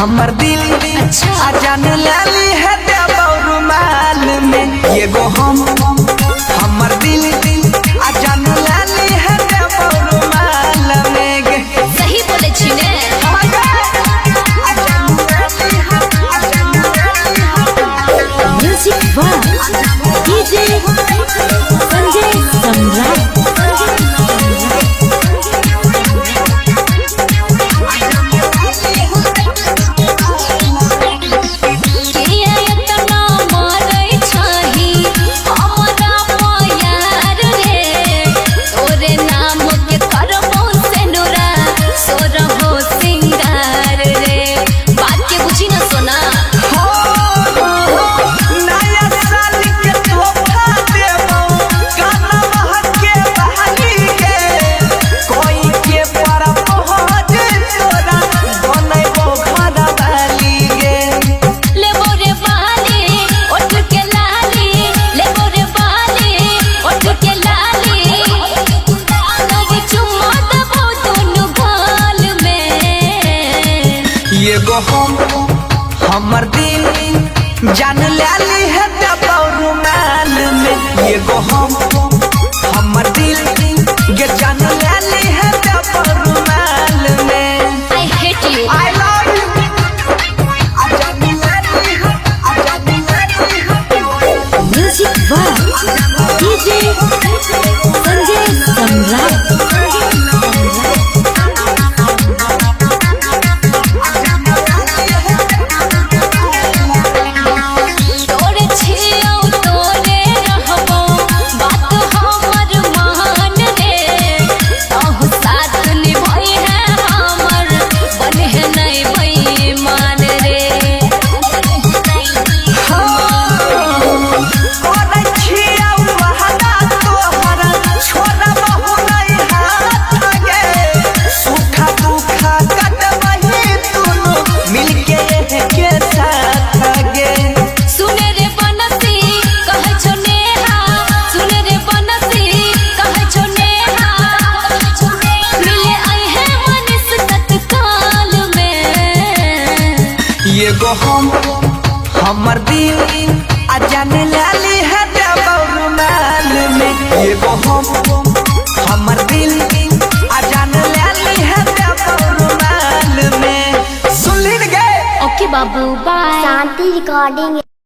हमर दिल आ जान लाली है रुमाल में ये गो हमर दिल आ जान लाली है रुमाल में। सही बोले छी ने। Music DJ Sanjay Samrat. ये गो हमर दिल जान लाली है रुमाल में ये गो हमर दिल के जान लाली है रुमाल में। I hate you. I love you. Music DJ Sanjay Samrat. ये गो हमर दिल आ जान लाली है रुमाल में ये गो हमर दिल आ जान लाली है रुमाल में। सुन ली गए। ओके बाबू बाय। Shanti recording.